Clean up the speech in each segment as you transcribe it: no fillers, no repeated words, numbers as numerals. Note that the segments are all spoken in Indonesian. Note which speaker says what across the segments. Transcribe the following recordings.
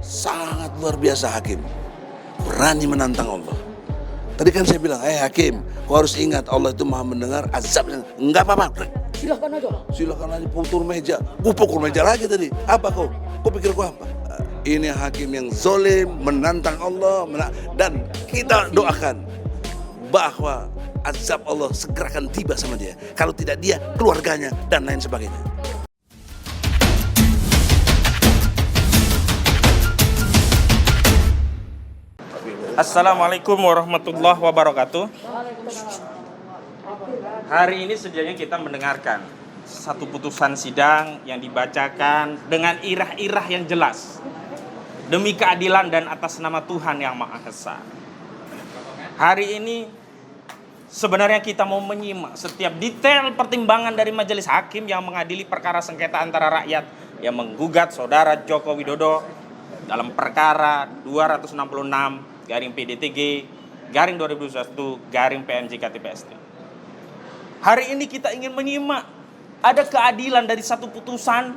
Speaker 1: sangat luar biasa hakim. Berani menantang Allah. Tadi kan saya bilang, hakim, kau harus ingat Allah itu maha mendengar azabnya. Enggak apa-apa. Silahkan aja putur meja. Gue pukul meja lagi tadi. Apa kau? Kau pikir kau apa? Ini hakim yang zolim, menantang Allah. Dan kita doakan bahwa azab Allah segera akan tiba sama dia. Kalau tidak dia, keluarganya, dan lain sebagainya.
Speaker 2: Assalamualaikum warahmatullahi wabarakatuh. Hari ini sedianya kita mendengarkan satu putusan sidang yang dibacakan dengan irah-irah yang jelas demi keadilan dan atas nama Tuhan yang Maha Esa. Hari ini sebenarnya kita mau menyimak setiap detail pertimbangan dari majelis hakim yang mengadili perkara sengketa antara rakyat yang menggugat saudara Joko Widodo dalam perkara 266 garing PDTG, garing 2021, garing PNJ KTPST. Hari ini kita ingin menyimak ada keadilan dari satu putusan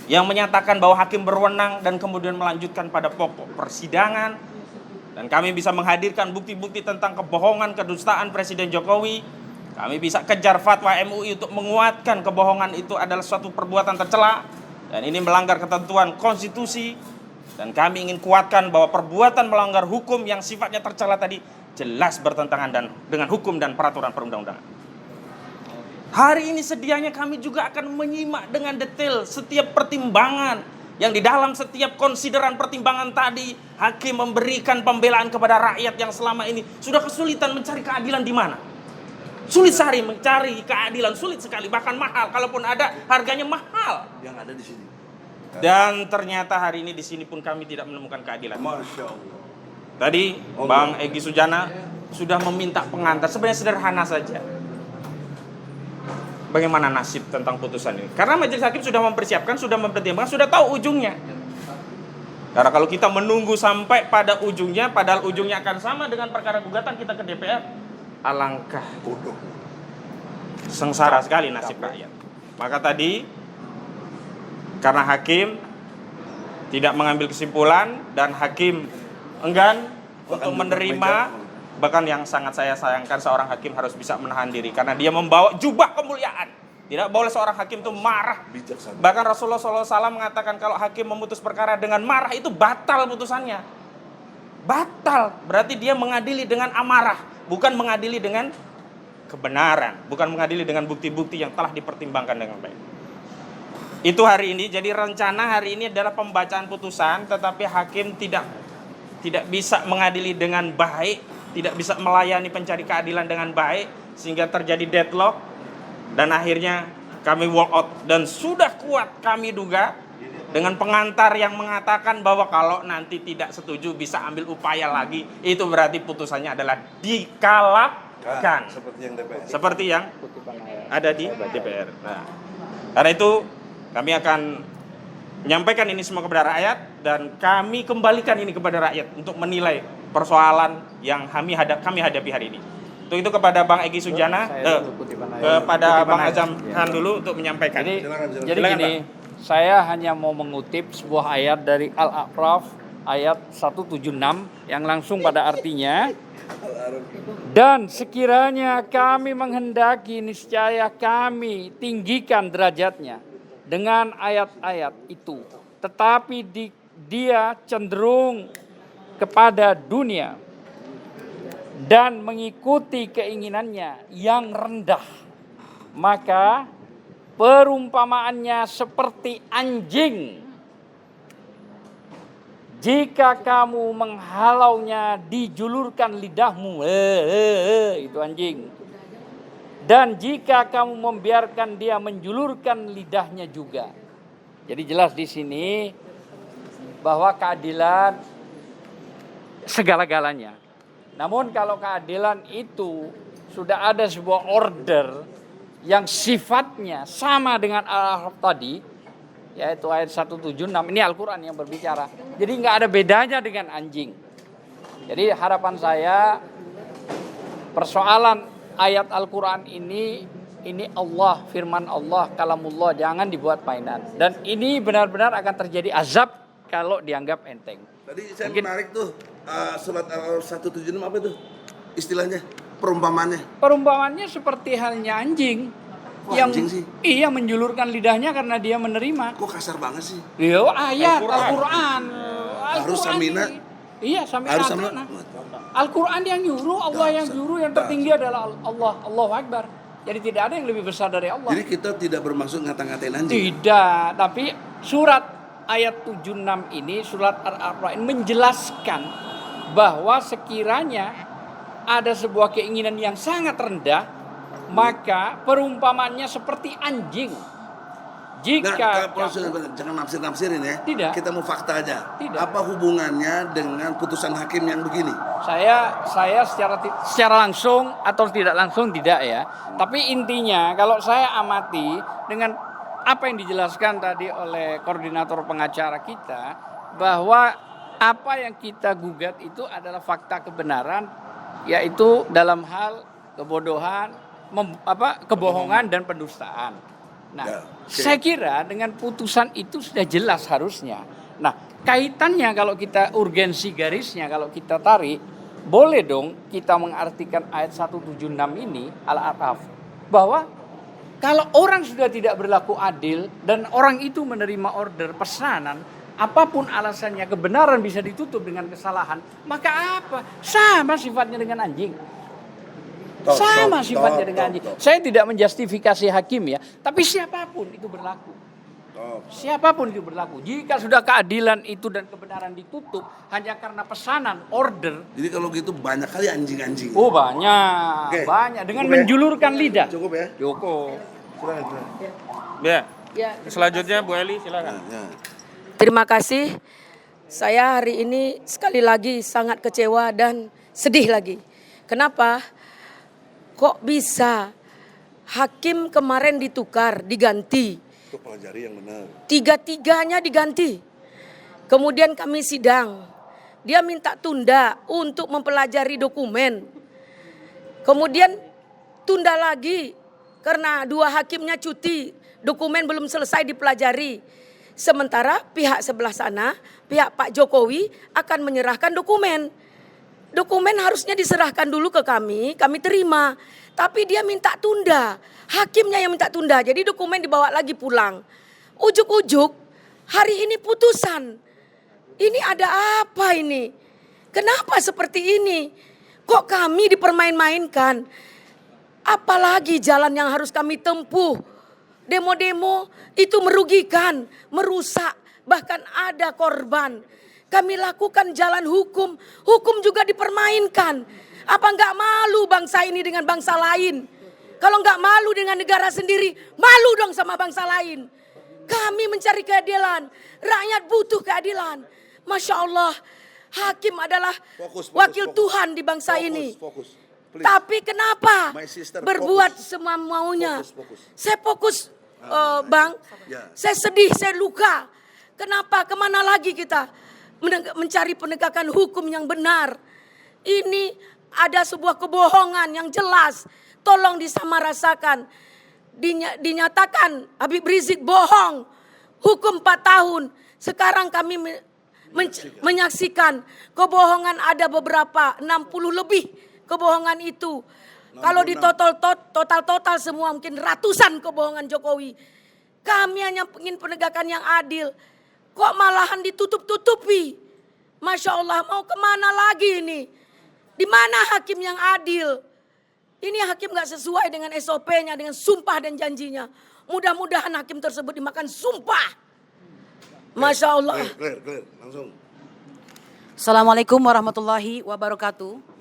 Speaker 2: yang menyatakan bahwa hakim berwenang dan kemudian melanjutkan pada pokok persidangan. Dan kami bisa menghadirkan bukti-bukti tentang kebohongan, kedustaan Presiden Jokowi. Kami bisa kejar fatwa MUI untuk menguatkan kebohongan itu adalah suatu perbuatan tercela dan ini melanggar ketentuan konstitusi. Dan kami ingin kuatkan bahwa perbuatan melanggar hukum yang sifatnya tercela tadi jelas bertentangan dengan hukum dan peraturan perundang-undangan. Hari ini sedianya kami juga akan menyimak dengan detail setiap pertimbangan yang di dalam setiap konsideran pertimbangan tadi hakim memberikan pembelaan kepada rakyat yang selama ini sudah kesulitan mencari keadilan di mana. Sulit sekali mencari keadilan, sulit sekali, bahkan mahal. Kalaupun ada, harganya mahal.
Speaker 1: Yang ada di sini.
Speaker 2: Dan ternyata hari ini di sini pun kami tidak menemukan keadilan.
Speaker 1: Masya Allah.
Speaker 2: Tadi Bang Egy Sujana sudah meminta pengantar. Sebenarnya sederhana saja. Bagaimana nasib tentang putusan ini? Karena majelis hakim sudah mempersiapkan, sudah mempertimbangkan, sudah tahu ujungnya. Karena kalau kita menunggu sampai pada ujungnya, padahal ujungnya akan sama dengan perkara gugatan kita ke DPR, alangkah bodoh. Sengsara sekali nasib rakyat. Maka tadi karena hakim tidak mengambil kesimpulan dan hakim enggan untuk menerima, bahkan yang sangat saya sayangkan seorang hakim harus bisa menahan diri karena dia membawa jubah kemuliaan. Tidak boleh seorang hakim itu marah. Bahkan Rasulullah SAW mengatakan kalau hakim memutus perkara dengan marah itu batal putusannya. Batal, berarti dia mengadili dengan amarah, bukan mengadili dengan kebenaran, bukan mengadili dengan bukti-bukti yang telah dipertimbangkan dengan baik. Itu hari ini, jadi rencana hari ini adalah pembacaan putusan, tetapi hakim tidak bisa mengadili dengan baik, tidak bisa melayani pencari keadilan dengan baik, sehingga terjadi deadlock, dan akhirnya kami walk out. Dan sudah kuat kami duga, dengan pengantar yang mengatakan bahwa kalau nanti tidak setuju bisa ambil upaya lagi, itu berarti putusannya adalah dikalahkan. Seperti yang ada di DPR. Nah, karena itu kami akan menyampaikan ini semua kepada rakyat dan kami kembalikan ini kepada rakyat untuk menilai persoalan yang kami hadapi hari ini. Untuk itu kepada Bang Egy Sujana, kepada Bang Azam Han dulu untuk menyampaikan.
Speaker 3: Jadi gini, saya hanya mau mengutip sebuah ayat dari Al-A'raf ayat 176 yang langsung pada artinya, dan sekiranya kami menghendaki niscaya kami tinggikan derajatnya dengan ayat-ayat itu, tetapi dia cenderung kepada dunia dan mengikuti keinginannya yang rendah, maka perumpamaannya seperti anjing. Jika kamu menghalaunya, dijulurkan lidahmu, itu anjing. Dan jika kamu membiarkan dia, menjulurkan lidahnya juga. Jadi jelas di sini bahwa keadilan segala-galanya. Namun kalau keadilan itu sudah ada sebuah order yang sifatnya sama dengan Al-Araf tadi, yaitu ayat 176, ini Al-Quran yang berbicara. Jadi nggak ada bedanya dengan anjing. Jadi harapan saya persoalan ayat Al-Quran ini Allah, firman Allah, kalamullah, jangan dibuat mainan. Dan ini benar-benar akan terjadi azab kalau dianggap enteng.
Speaker 1: Tadi saya
Speaker 3: Mungkin-
Speaker 1: menarik tuh surat Al-Araf 176 apa itu istilahnya, perumpamaannya.
Speaker 3: Perumpamannya seperti halnya anjing
Speaker 1: Kok
Speaker 3: yang
Speaker 1: anjing sih?
Speaker 3: iya menjulurkan lidahnya karena dia menerima.
Speaker 1: Kok kasar banget sih?
Speaker 3: Yo ayat
Speaker 2: Al-Quran.
Speaker 3: Al-Quran.
Speaker 1: Harus samina.
Speaker 3: Iya, samina.
Speaker 1: Harus sama.
Speaker 3: Al-Quran yang nyuruh, Allah yang nyuruh, yang tertinggi adalah Allah, Allahu Akbar. Jadi tidak ada yang lebih besar dari Allah.
Speaker 1: Jadi kita tidak bermaksud ngata-ngatain anjing.
Speaker 3: Tidak, tapi surat ayat 76 ini, surat Al-A'raf ini menjelaskan bahwa sekiranya ada sebuah keinginan yang sangat rendah, maka perumpamannya seperti anjing. Jika
Speaker 1: Jangan nafsir-nafsirin ya.
Speaker 3: Tidak.
Speaker 1: Kita mau fakta aja.
Speaker 3: Tidak.
Speaker 1: Apa hubungannya dengan putusan hakim yang begini?
Speaker 3: saya secara langsung atau tidak langsung tidak ya. Tapi intinya kalau saya amati dengan apa yang dijelaskan tadi oleh koordinator pengacara kita, bahwa apa yang kita gugat itu adalah fakta kebenaran, yaitu dalam hal kebodohan, kebohongan dan pendustaan. Nah,
Speaker 1: Ya, oke.
Speaker 3: saya kira dengan putusan itu sudah jelas harusnya. Nah, kaitannya kalau kita urgensi garisnya kalau kita tarik, boleh dong kita mengartikan ayat 176 ini Al-A'raf bahwa kalau orang sudah tidak berlaku adil dan orang itu menerima order pesanan, apapun alasannya kebenaran bisa ditutup dengan kesalahan, maka apa? Sama sifatnya dengan anjing. Sama sifatnya dengan anjing. Saya tidak menjustifikasi hakim ya, tapi siapapun itu berlaku. Siapapun itu berlaku. Jika sudah keadilan itu dan kebenaran ditutup hanya karena pesanan, order.
Speaker 1: Jadi kalau gitu banyak kali anjing-anjing.
Speaker 3: Oh banyak,
Speaker 1: Oke.
Speaker 3: banyak. Dengan
Speaker 1: Cukup ya?
Speaker 3: menjulurkan lidah.
Speaker 1: Cukup ya?
Speaker 3: Cukup.
Speaker 1: Silakan.
Speaker 2: Ya.
Speaker 4: Ya,
Speaker 2: Selanjutnya Bu Eli silakan.
Speaker 1: Ya.
Speaker 4: terima kasih. Saya hari ini sekali lagi sangat kecewa dan sedih lagi. Kenapa? Kok bisa hakim kemarin ditukar, diganti.
Speaker 1: Itu pelajari yang benar.
Speaker 4: Tiga-tiganya diganti. Kemudian kami sidang. Dia minta tunda untuk mempelajari dokumen. Kemudian tunda lagi karena 2 hakimnya cuti. Dokumen belum selesai dipelajari. Sementara pihak sebelah sana, pihak Pak Jokowi akan menyerahkan dokumen. Dokumen harusnya diserahkan dulu ke kami terima. Tapi dia minta tunda. Hakimnya yang minta tunda. Jadi dokumen dibawa lagi pulang. Ujuk-ujuk hari ini putusan. Ini ada apa ini? Kenapa seperti ini? Kok kami dipermain-mainkan? Apalagi jalan yang harus kami tempuh. Demo-demo itu merugikan, merusak, bahkan ada korban. Kami lakukan jalan hukum, hukum juga dipermainkan. Apa enggak malu bangsa ini dengan bangsa lain? Kalau enggak malu dengan negara sendiri, malu dong sama bangsa lain. Kami mencari keadilan, rakyat butuh keadilan. Masya Allah, hakim adalah wakil Tuhan di bangsa ini.
Speaker 1: Fokus. Please.
Speaker 4: Tapi kenapa
Speaker 1: My sister,
Speaker 4: berbuat
Speaker 1: fokus.
Speaker 4: semua maunya?
Speaker 1: Fokus.
Speaker 4: Saya fokus, Bang.
Speaker 1: Ya.
Speaker 4: Saya sedih, saya luka. Kenapa? Kemana lagi kita mencari penegakan hukum yang benar? Ini ada sebuah kebohongan yang jelas. Tolong disamarasakan. Dinyatakan Habib Rizik bohong. Hukum 4 tahun. Sekarang kami menyaksikan kebohongan ada beberapa, 60 lebih kebohongan itu. Kalau di total semua mungkin ratusan kebohongan Jokowi. Kami hanya ingin penegakan yang adil. Kok malahan ditutup-tutupi? Masya Allah, mau kemana lagi ini? Di mana hakim yang adil? Ini hakim gak sesuai dengan SOP-nya, dengan sumpah dan janjinya. Mudah-mudahan hakim tersebut dimakan sumpah. Masya Allah.
Speaker 1: Clear. Langsung.
Speaker 5: Assalamualaikum warahmatullahi wabarakatuh.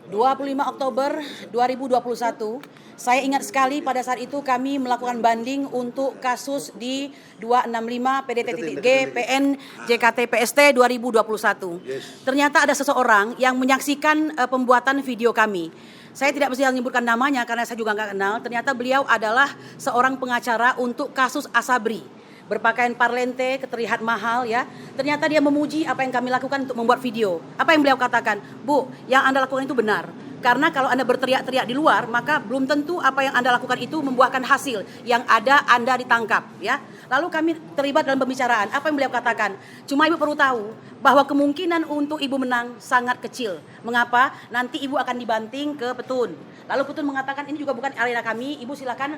Speaker 5: 25 Oktober 2021, saya ingat sekali pada saat itu kami melakukan banding untuk kasus di 265 PDT-G PN JKT PST 2021. Ternyata ada seseorang yang menyaksikan pembuatan video kami. Saya tidak bisa menyebutkan namanya karena saya juga nggak kenal. Ternyata beliau adalah seorang pengacara untuk kasus Asabri. Berpakaian parlente, terlihat mahal ya. Ternyata dia memuji apa yang kami lakukan untuk membuat video. Apa yang beliau katakan? Bu, yang Anda lakukan itu benar. Karena kalau Anda berteriak-teriak di luar, maka belum tentu apa yang Anda lakukan itu membuahkan hasil. Yang ada Anda ditangkap, ya. Lalu kami terlibat dalam pembicaraan. Apa yang beliau katakan? Cuma Ibu perlu tahu bahwa kemungkinan untuk Ibu menang sangat kecil. Mengapa? Nanti Ibu akan dibanting ke Petun. Lalu Petun mengatakan ini juga bukan arena kami, Ibu silakan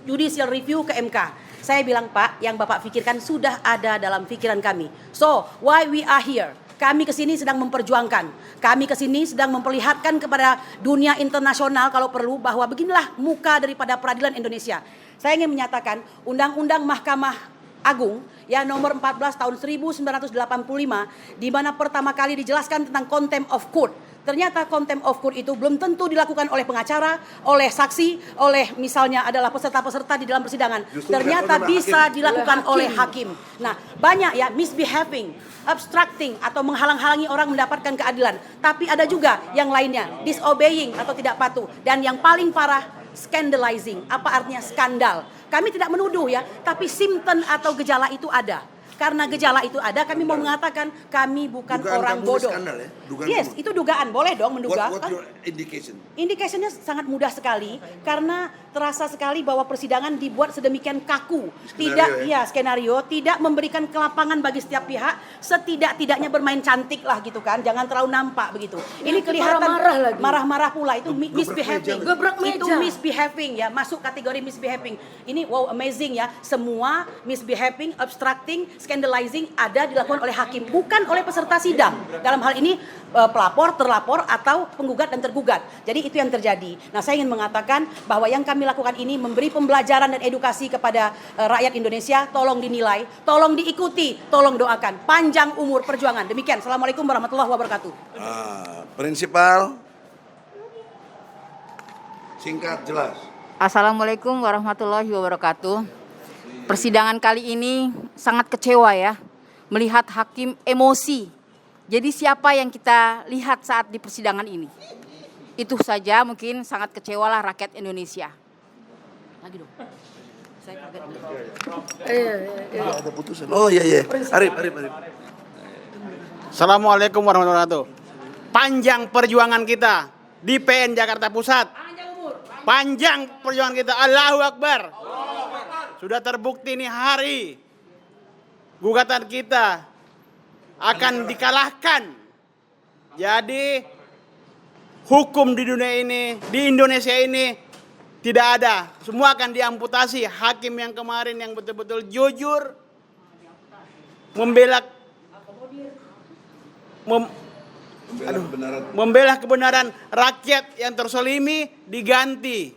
Speaker 5: judicial review ke MK. Saya bilang, Pak, yang Bapak pikirkan sudah ada dalam pikiran kami. So, why we are here? Kami kesini sedang memperjuangkan. Kami kesini sedang memperlihatkan kepada dunia internasional kalau perlu bahwa beginilah muka daripada peradilan Indonesia. Saya ingin menyatakan Undang-Undang Mahkamah Agung ya nomor 14 tahun 1985 di mana pertama kali dijelaskan tentang contempt of court. Ternyata contempt of court itu belum tentu dilakukan oleh pengacara, oleh saksi, oleh misalnya adalah peserta-peserta di dalam persidangan. Ternyata bisa dilakukan oleh hakim. Nah, banyak ya misbehaving, obstructing atau menghalang-halangi orang mendapatkan keadilan. Tapi ada juga yang lainnya, disobeying atau tidak patuh. Dan yang paling parah, scandalizing. Apa artinya skandal? Kami tidak menuduh ya, tapi simptom atau gejala itu ada. Karena gejala itu ada, kami mau mengatakan kami bukan
Speaker 1: Dugaan
Speaker 5: orang
Speaker 1: kamu
Speaker 5: bodoh.
Speaker 1: skandal ya? Dugaan
Speaker 5: Yes,
Speaker 1: kamu?
Speaker 5: itu dugaan, boleh dong menduga.
Speaker 1: What your indication?
Speaker 5: Indikasinya sangat mudah sekali karena terasa sekali bahwa persidangan dibuat sedemikian kaku, skenario tidak memberikan kelapangan bagi setiap pihak, setidak-tidaknya bermain cantik lah gitu kan, jangan terlalu nampak begitu. Ini kelihatan marah-marah pula itu misbehaving, itu misbehaving ya, masuk kategori misbehaving. Ini wow amazing ya, semua misbehaving, obstructing, scandalizing ada dilakukan oleh hakim, bukan oleh peserta sidang. Dalam hal ini pelapor, terlapor atau penggugat dan tergugat. Jadi itu yang terjadi. Nah, saya ingin mengatakan bahwa yang kami lakukan ini memberi pembelajaran dan edukasi kepada rakyat Indonesia. Tolong dinilai, tolong diikuti, tolong doakan. Panjang umur perjuangan. Demikian. Assalamualaikum warahmatullahi wabarakatuh.
Speaker 1: Prinsipal, singkat, jelas.
Speaker 6: Assalamualaikum warahmatullahi wabarakatuh. Persidangan kali ini sangat kecewa ya, melihat hakim emosi. Jadi siapa yang kita lihat saat di persidangan ini? Itu saja mungkin sangat kecewalah rakyat Indonesia.
Speaker 5: Lagi dong. Saya kaget.
Speaker 1: Ada putusan. Oh iya. Arif.
Speaker 7: Assalamualaikum warahmatullahi wabarakatuh. Panjang perjuangan kita di PN Jakarta Pusat. Panjang perjuangan kita. Allahu Akbar. Sudah terbukti nih hari gugatan kita akan dikalahkan. Jadi hukum di dunia ini, di Indonesia ini tidak ada. Semua akan diamputasi. Hakim yang kemarin yang betul-betul jujur membela kebenaran rakyat yang tersolimi diganti,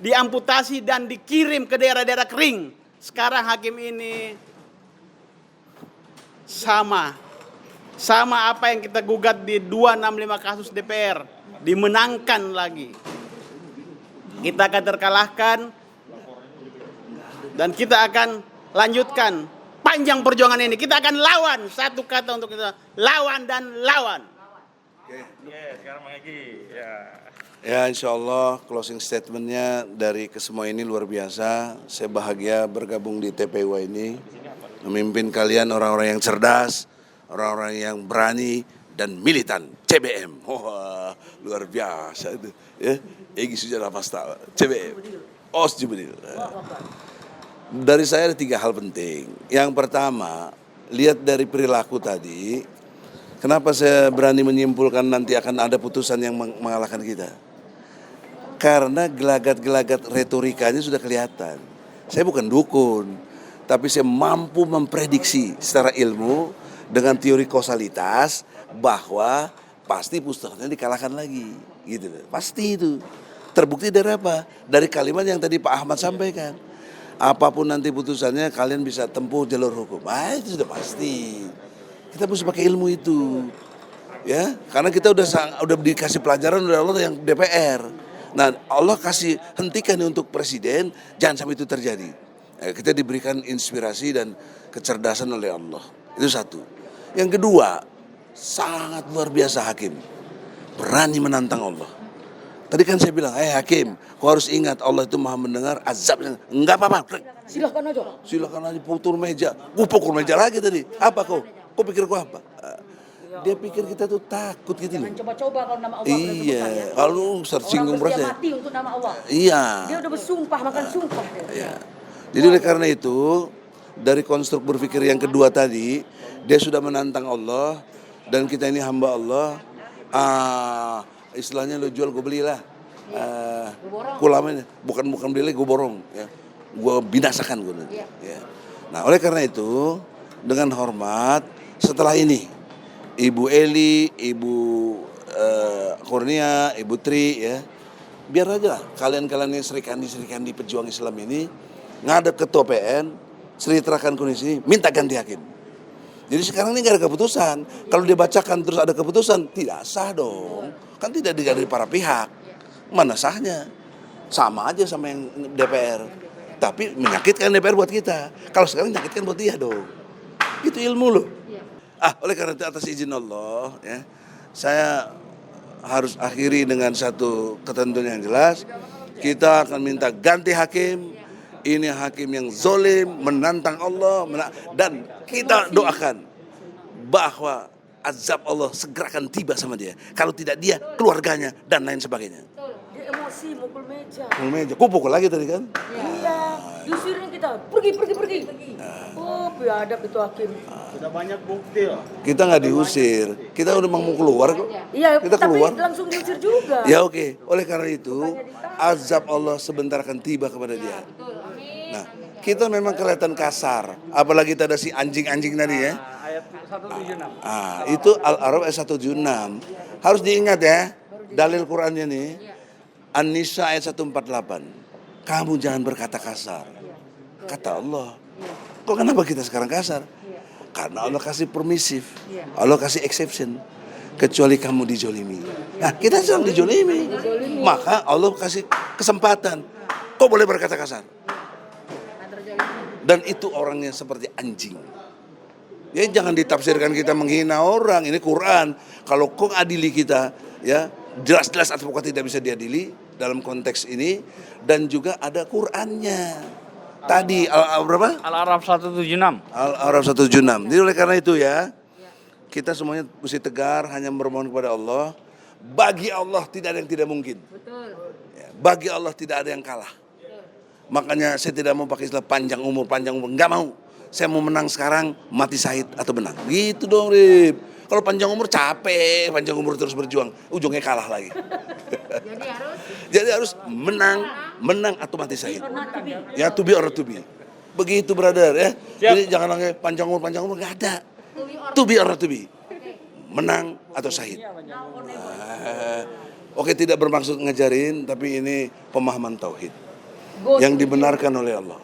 Speaker 7: diamputasi dan dikirim ke daerah-daerah kering. Sekarang hakim ini sama apa yang kita gugat di 265 kasus DPR, dimenangkan lagi. Kita akan terkalahkan dan kita akan lanjutkan panjang perjuangan ini. Kita akan lawan, satu kata untuk kita, lawan dan lawan.
Speaker 2: Sekarang lagi.
Speaker 1: Ya, insya Allah closing statementnya dari kesemua ini luar biasa. Saya bahagia bergabung di TPW ini, memimpin kalian orang-orang yang cerdas, orang-orang yang berani dan militan. CBM, wah luar biasa itu. Ya, Egi Sujana Pasta, CBM, Os Jibril. Dari saya ada 3 hal penting. Yang pertama, lihat dari perilaku tadi. Kenapa saya berani menyimpulkan nanti akan ada putusan yang mengalahkan kita? Karena gelagat-gelagat retorikanya sudah kelihatan. Saya bukan dukun, tapi saya mampu memprediksi secara ilmu dengan teori kausalitas bahwa pasti putusannya dikalahkan lagi, gitu. Pasti itu. Terbukti dari apa? Dari kalimat yang tadi Pak Ahmad sampaikan. Apapun nanti putusannya, kalian bisa tempuh jalur hukum. Itu sudah pasti. Kita mesti pakai ilmu itu, ya. Karena kita udah dikasih pelajaran oleh Allah yang DPR. Nah, Allah kasih hentikan untuk presiden, jangan sampai itu terjadi. Kita diberikan inspirasi dan kecerdasan oleh Allah. Itu satu. Yang kedua, sangat luar biasa hakim. Berani menantang Allah. Tadi kan saya bilang, hakim, kau harus ingat Allah itu maha mendengar azabnya. Enggak apa-apa. Silahkan aja putur meja. Gue pukul meja lagi tadi. Apa kau? Kau pikir kau apa? Dia pikir kita tuh takut gitu loh.
Speaker 5: Jangan coba-coba kalau nama Allah udah sebutkan ya.
Speaker 1: Iya, kalau tersinggung
Speaker 5: Orang bersedia
Speaker 1: merasa.
Speaker 5: mati untuk nama Allah.
Speaker 1: Iya.
Speaker 5: Dia udah bersumpah, makan sumpah.
Speaker 1: Iya. Jadi oleh karena itu, dari konstruk berpikir yang kedua tadi, dia sudah menantang Allah dan kita ini hamba Allah. Istilahnya lo jual gue belilah. Kulamanya bukan beli, gue borong ya. Gue binasakan gue nanti. Ya. Nah, oleh karena itu dengan hormat setelah ini Ibu Eli, Ibu Kurnia, Ibu Tri ya. Biar aja lah kalian-kalian yang serikandi pejuang Islam ini ngadep ketua PN, ceritakan kondisi, minta ganti hakim. Jadi sekarang ini gak ada keputusan. Kalau dibacakan terus ada keputusan, tidak sah dong. Kan tidak dari para pihak. Mana sahnya? Sama aja sama yang DPR. Tapi menyakitkan DPR buat kita. Kalau sekarang menyakitkan buat dia dong. Itu ilmu loh. Oleh karena itu atas izin Allah, ya, saya harus akhiri dengan satu ketentuan yang jelas. Kita akan minta ganti hakim. Ini hakim yang zolim, menantang Allah, dan kita doakan bahwa azab Allah segera akan tiba sama dia. Kalau tidak dia, keluarganya, dan lain sebagainya.
Speaker 4: Dia emosi, mukul meja.
Speaker 1: Mukul meja, kok pukul lagi tadi kan?
Speaker 4: Iya, diusirin kita. Pergi. Oh, biadab itu hakim.
Speaker 7: Sudah banyak bukti loh.
Speaker 1: Kita nggak diusir, kita udah mau keluar kok.
Speaker 4: Iya,
Speaker 1: Kita
Speaker 4: tapi
Speaker 1: keluar.
Speaker 4: langsung diusir juga.
Speaker 1: Ya oke. Oleh karena itu, azab Allah sebentar akan tiba kepada dia. Nah, kita memang kelihatan kasar, apalagi tadi si anjing-anjing tadi ya.
Speaker 3: Ayat 176.
Speaker 1: Itu Al-A'raf ayat 176. Harus diingat ya, dalil Qur'annya nih. An-Nisa ayat 148. Kamu jangan berkata kasar. Kata Allah. Kok kenapa kita sekarang kasar? Karena Allah kasih permisif. Allah kasih exception. Kecuali kamu dijolimi. Nah, kita sedang dijolimi. Maka Allah kasih kesempatan. Kok boleh berkata kasar? Dan itu orangnya seperti anjing. Ya jangan ditafsirkan kita menghina orang. Ini Quran. Kalau kau adili kita, ya jelas-jelas advokat tidak bisa diadili dalam konteks ini. Dan juga ada Qurannya. Tadi berapa?
Speaker 3: Al-A'raf 176.
Speaker 1: Al-A'raf 176. Jadi oleh karena itu ya, kita semuanya mesti tegar, hanya bermohon kepada Allah. Bagi Allah tidak ada yang tidak mungkin. Ya, bagi Allah tidak ada yang kalah. Makanya saya tidak mau pakai istilah panjang umur, nggak mau. Saya mau menang sekarang, mati syahid atau menang. Gitu dong, Rip. Kalau panjang umur capek, panjang umur terus berjuang, ujungnya kalah lagi. Jadi harus menang atau mati syahid. Ya, to be or not to be. Begitu, brother ya. Jadi jangan lagi panjang umur, nggak ada. To be or not to be. Menang atau syahid. Oke, tidak bermaksud ngajarin, tapi ini pemahaman tauhid yang dibenarkan oleh Allah.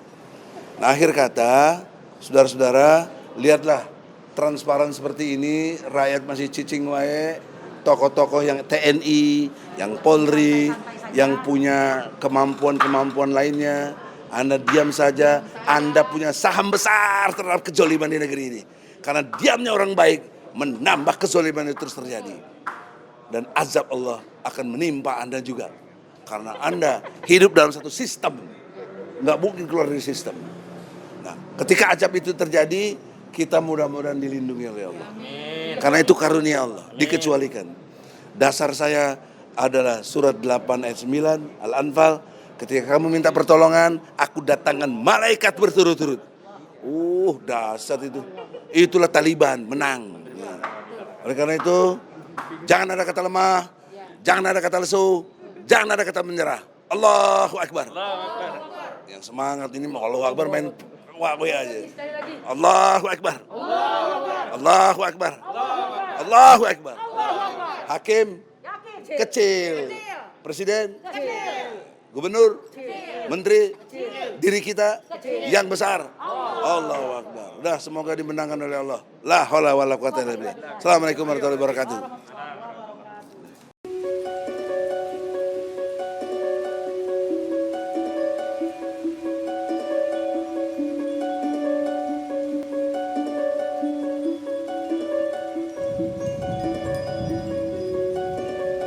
Speaker 1: Nah, akhir kata, saudara-saudara, lihatlah transparan seperti ini, rakyat masih cicing wae, tokoh-tokoh yang TNI, yang Polri, yang punya kemampuan-kemampuan lainnya, Anda diam saja, Anda punya saham besar terhadap kezoliman di negeri ini. Karena diamnya orang baik menambah kezoliman itu terus terjadi. Dan azab Allah akan menimpa Anda juga. Karena Anda hidup dalam satu sistem. Nggak mungkin keluar dari sistem. Nah, ketika azab itu terjadi, kita mudah-mudahan dilindungi oleh Allah. Karena itu karunia Allah, dikecualikan. Dasar saya adalah surat 8 ayat 9, Al-Anfal. Ketika kamu minta pertolongan, aku datangkan malaikat berturut-turut. Dasar itu. Itulah Taliban, menang. Nah, oleh karena itu, jangan ada kata lemah, jangan ada kata lesu, jangan ada kata menyerah. Allahu Akbar. Yang semangat ini Allahu Akbar main wawe aja. Allahu Akbar. Allahu Akbar. Allahu Akbar. Hakim kecil. Presiden gubernur, menteri, diri kita yang besar. Allahu Akbar. Udah, semoga dimenangkan oleh Allah. La haula wala quwata illa billah. Assalamualaikum warahmatullahi wabarakatuh.